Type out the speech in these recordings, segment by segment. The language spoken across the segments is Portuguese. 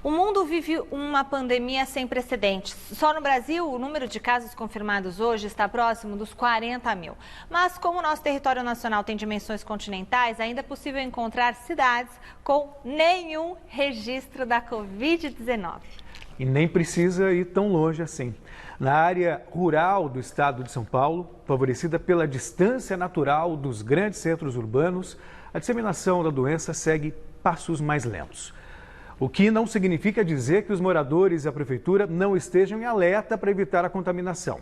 O mundo vive uma pandemia sem precedentes. Só no Brasil, o número de casos confirmados hoje está próximo dos 40 mil. Mas como o nosso território nacional tem dimensões continentais, ainda é possível encontrar cidades com nenhum registro da Covid-19. E nem precisa ir tão longe assim. Na área rural do estado de São Paulo, favorecida pela distância natural dos grandes centros urbanos, a disseminação da doença segue passos mais lentos. O que não significa dizer que os moradores e a prefeitura não estejam em alerta para evitar a contaminação.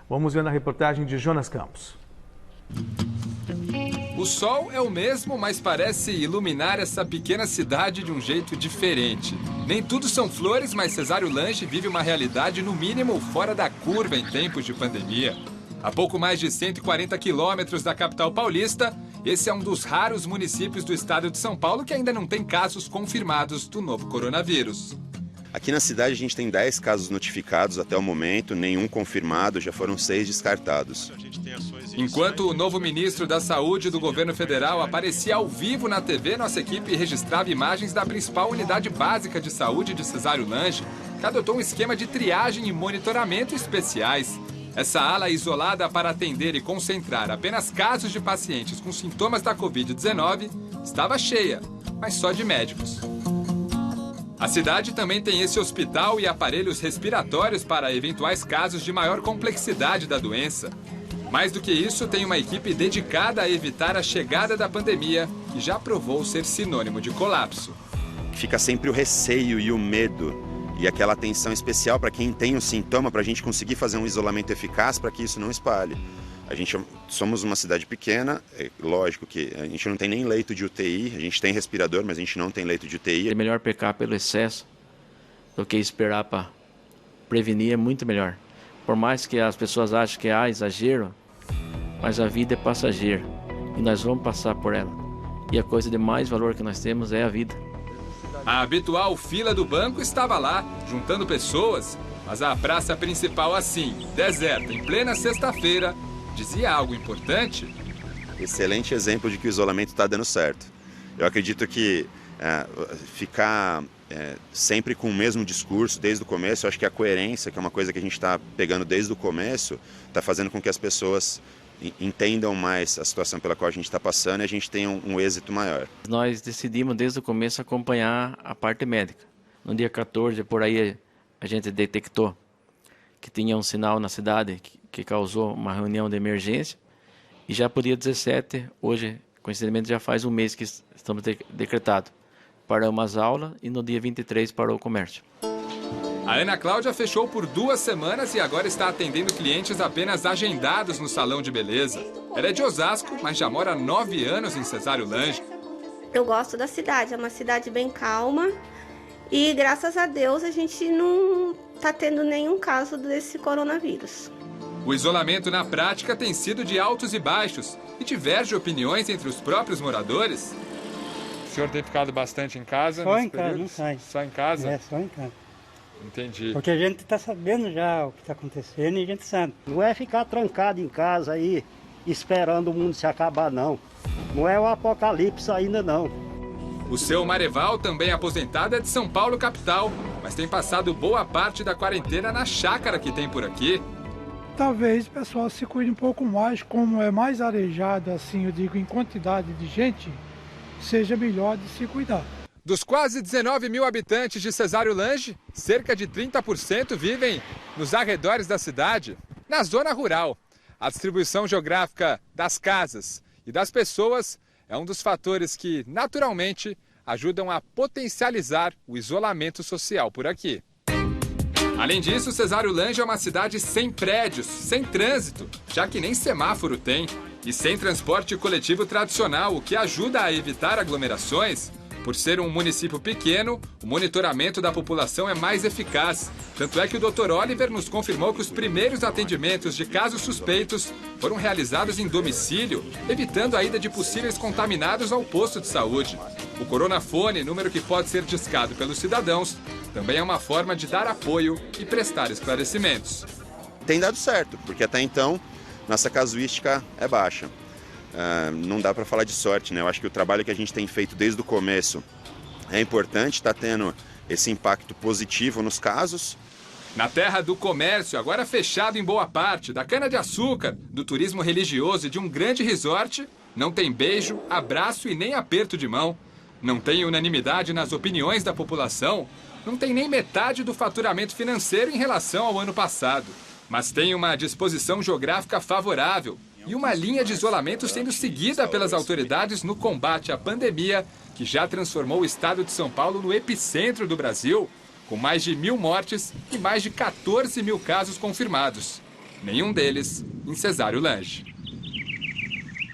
Vamos ver na reportagem de Jonas Campos. O sol é o mesmo, mas parece iluminar essa pequena cidade de um jeito diferente. Nem tudo são flores, mas Cesário Lange vive uma realidade, no mínimo, fora da curva em tempos de pandemia. A pouco mais de 140 quilômetros da capital paulista, esse é um dos raros municípios do estado de São Paulo que ainda não tem casos confirmados do novo coronavírus. Aqui na cidade a gente tem 10 casos notificados até o momento, nenhum confirmado, já foram 6 descartados. Enquanto o novo ministro da Saúde do governo federal aparecia ao vivo na TV, nossa equipe registrava imagens da principal unidade básica de saúde de Cesário Lange, que adotou um esquema de triagem e monitoramento especiais. Essa ala isolada para atender e concentrar apenas casos de pacientes com sintomas da Covid-19 estava cheia, mas só de médicos. A cidade também tem esse hospital e aparelhos respiratórios para eventuais casos de maior complexidade da doença. Mais do que isso, tem uma equipe dedicada a evitar a chegada da pandemia, que já provou ser sinônimo de colapso. Fica sempre o receio e o medo e aquela atenção especial para quem tem um sintoma, para a gente conseguir fazer um isolamento eficaz para que isso não espalhe. Somos uma cidade pequena, é lógico que a gente não tem nem leito de UTI, a gente tem respirador, mas a gente não tem leito de UTI. É melhor pecar pelo excesso do que esperar para prevenir, é muito melhor. Por mais que as pessoas achem que há exagero, mas a vida é passageira e nós vamos passar por ela. E a coisa de mais valor que nós temos é a vida. A habitual fila do banco estava lá, juntando pessoas, mas a praça principal assim, deserta, em plena sexta-feira, dizia algo importante? Excelente exemplo de que o isolamento está dando certo. Eu acredito que ficar sempre com o mesmo discurso desde o começo, eu acho que a coerência, que é uma coisa que a gente está pegando desde o começo, está fazendo com que as pessoas entendam mais a situação pela qual a gente está passando e a gente tenha um êxito maior. Nós decidimos desde o começo acompanhar a parte médica. No dia 14, por aí, a gente detectou que tinha um sinal na cidade que causou uma reunião de emergência. E já por dia 17, hoje, coincidentemente, já faz um mês que estamos decretados. Paramos as aulas e no dia 23 parou o comércio. A Ana Cláudia fechou por 2 semanas e agora está atendendo clientes apenas agendados no salão de beleza. Ela é de Osasco, mas já mora há 9 anos em Cesário Lange. Eu gosto da cidade, é uma cidade bem calma e graças a Deus a gente não está tendo nenhum caso desse coronavírus. O isolamento na prática tem sido de altos e baixos e diverge opiniões entre os próprios moradores. O senhor tem ficado bastante em casa? Só em casa, não sai. Só em casa? É, só em casa. Entendi. Porque a gente está sabendo já o que está acontecendo e a gente sabe. Não é ficar trancado em casa aí, esperando o mundo se acabar, não. Não é o apocalipse ainda, não. O seu Mareval, também aposentado, é de São Paulo, capital, mas tem passado boa parte da quarentena na chácara que tem por aqui. Talvez o pessoal se cuide um pouco mais, como é mais arejado, assim, eu digo, em quantidade de gente, seja melhor de se cuidar. Dos quase 19 mil habitantes de Cesário Lange, cerca de 30% vivem nos arredores da cidade, na zona rural. A distribuição geográfica das casas e das pessoas é um dos fatores que, naturalmente, ajudam a potencializar o isolamento social por aqui. Além disso, Cesário Lange é uma cidade sem prédios, sem trânsito, já que nem semáforo tem, e sem transporte coletivo tradicional, o que ajuda a evitar aglomerações. Por ser um município pequeno, o monitoramento da população é mais eficaz. Tanto é que o Dr. Oliver nos confirmou que os primeiros atendimentos de casos suspeitos foram realizados em domicílio, evitando a ida de possíveis contaminados ao posto de saúde. O Coronafone, número que pode ser discado pelos cidadãos, também é uma forma de dar apoio e prestar esclarecimentos. Tem dado certo, porque até então nossa casuística é baixa. Não dá para falar de sorte, né? Eu acho que o trabalho que a gente tem feito desde o começo É importante estar tendo esse impacto positivo nos casos. Na terra do comércio, agora fechado em boa parte, da cana-de-açúcar, do turismo religioso e de um grande resort, não tem beijo, abraço e nem aperto de mão. Não tem unanimidade nas opiniões da população. Não tem nem metade do faturamento financeiro em relação ao ano passado. Mas tem uma disposição geográfica favorável e uma linha de isolamento sendo seguida pelas autoridades no combate à pandemia, que já transformou o estado de São Paulo no epicentro do Brasil, com mais de 1.000 mortes e mais de 14 mil casos confirmados. Nenhum deles em Cesário Lange.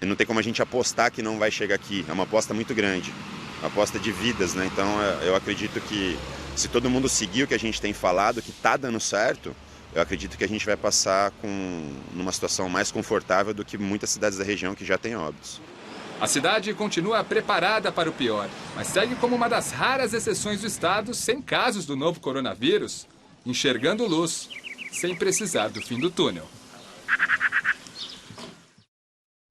Não tem como a gente apostar que não vai chegar aqui. É uma aposta muito grande, uma aposta de vidas, né? Então eu acredito que se todo mundo seguir o que a gente tem falado, que está dando certo, eu acredito que a gente vai passar numa situação mais confortável do que muitas cidades da região que já têm óbitos. A cidade continua preparada para o pior, mas segue como uma das raras exceções do estado sem casos do novo coronavírus, enxergando luz sem precisar do fim do túnel.